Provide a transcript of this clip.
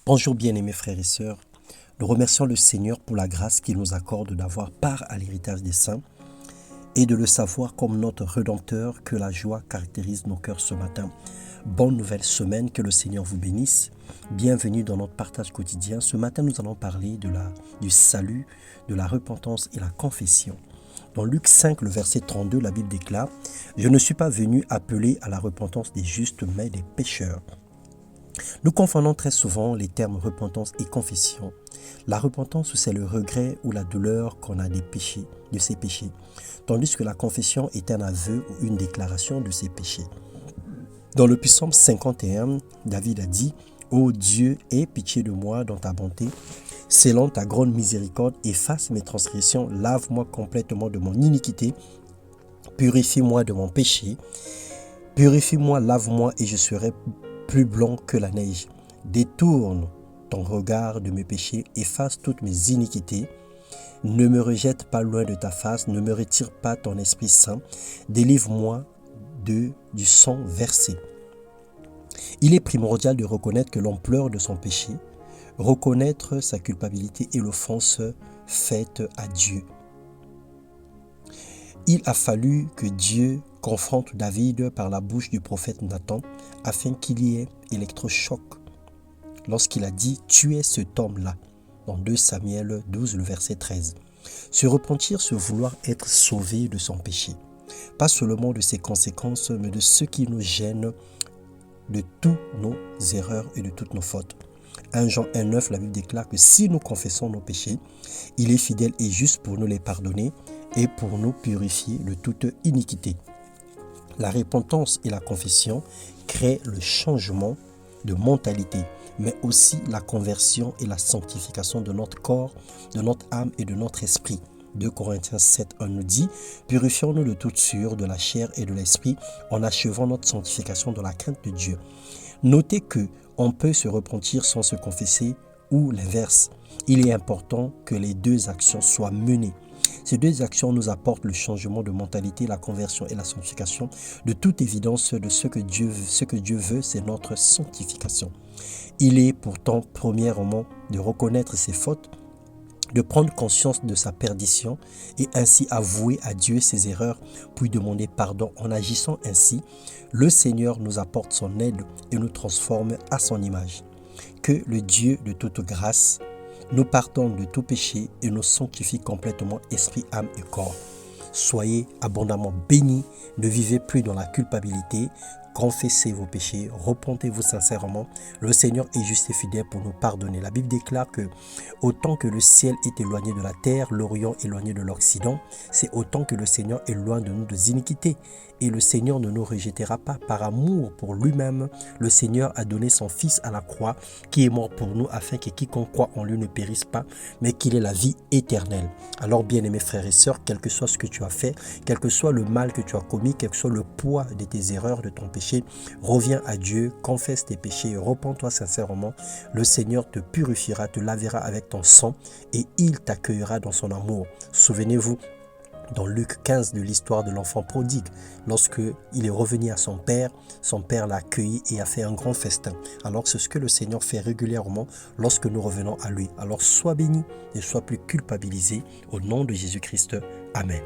Bonjour bien-aimés frères et sœurs, nous remercions le Seigneur pour la grâce qu'il nous accorde d'avoir part à l'héritage des saints et de le savoir comme notre Rédempteur, que la joie caractérise nos cœurs ce matin. Bonne nouvelle semaine, que le Seigneur vous bénisse. Bienvenue dans notre partage quotidien. Ce matin, nous allons parler du salut, de la repentance et la confession. Dans Luc 5, le verset 32, la Bible déclare « Je ne suis pas venu appeler à la repentance des justes, mais des pécheurs ». Nous confondons très souvent les termes repentance et confession. La repentance, c'est le regret ou la douleur qu'on a des péchés, de ses péchés, tandis que la confession est un aveu ou une déclaration de ses péchés. Dans le psaume 51, David a dit « Ô Dieu, aie pitié de moi dans ta bonté, selon ta grande miséricorde, efface mes transgressions, lave-moi complètement de mon iniquité, purifie-moi de mon péché, purifie-moi, lave-moi et je serai plus blanc que la neige. Détourne ton regard de mes péchés, efface toutes mes iniquités. Ne me rejette pas loin de ta face, ne me retire pas ton Esprit Saint. Délivre-moi du sang versé. » Il est primordial de reconnaître que l'ampleur de son péché, reconnaître sa culpabilité et l'offense faite à Dieu. Il a fallu que Dieu confronte David par la bouche du prophète Nathan afin qu'il y ait électrochoc lorsqu'il a dit « Tuez cet homme-là » dans 2 Samuel 12, le verset 13. Se repentir, se vouloir être sauvé de son péché, pas seulement de ses conséquences, mais de ce qui nous gêne, de toutes nos erreurs et de toutes nos fautes. 1 Jean 1,9, la Bible déclare que si nous confessons nos péchés, il est fidèle et juste pour nous les pardonner et pour nous purifier de toute iniquité. La repentance et la confession créent le changement de mentalité, mais aussi la conversion et la sanctification de notre corps, de notre âme et de notre esprit. 2 Corinthiens 7,1 nous dit « Purifions-nous de toute souillure de la chair et de l'esprit en achevant notre sanctification dans la crainte de Dieu. » Notez que on peut se repentir sans se confesser ou l'inverse. Il est important que les deux actions soient menées. Ces deux actions nous apportent le changement de mentalité, la conversion et la sanctification. De toute évidence, de ce que Dieu veut, c'est notre sanctification. Il est pourtant premièrement de reconnaître ses fautes, de prendre conscience de sa perdition et ainsi avouer à Dieu ses erreurs, puis demander pardon. En agissant ainsi, le Seigneur nous apporte son aide et nous transforme à son image. Que le Dieu de toute grâce nous pardonne de tout péché et nous sanctifie complètement esprit, âme et corps. Soyez abondamment bénis, ne vivez plus dans la culpabilité, confessez vos péchés, repentez-vous sincèrement. Le Seigneur est juste et fidèle pour nous pardonner. La Bible déclare que autant que le ciel est éloigné de la terre, l'Orient éloigné de l'Occident, c'est autant que le Seigneur est loin de nous des iniquités. Et le Seigneur ne nous rejettera pas. Par amour pour lui-même, le Seigneur a donné son Fils à la croix, qui est mort pour nous, afin que quiconque croit en lui ne périsse pas, mais qu'il ait la vie éternelle. Alors bien-aimés frères et sœurs, quel que soit ce que tu as fait, quel que soit le mal que tu as commis, quel que soit le poids de tes erreurs, de ton péché, reviens à Dieu, confesse tes péchés, repens-toi sincèrement. Le Seigneur te purifiera, te lavera avec ton sang et il t'accueillera dans son amour. Souvenez-vous dans Luc 15 de l'histoire de l'enfant prodigue. Lorsque il est revenu à son père l'a accueilli et a fait un grand festin. Alors c'est ce que le Seigneur fait régulièrement lorsque nous revenons à lui. Alors sois béni et sois plus culpabilisé au nom de Jésus-Christ. Amen.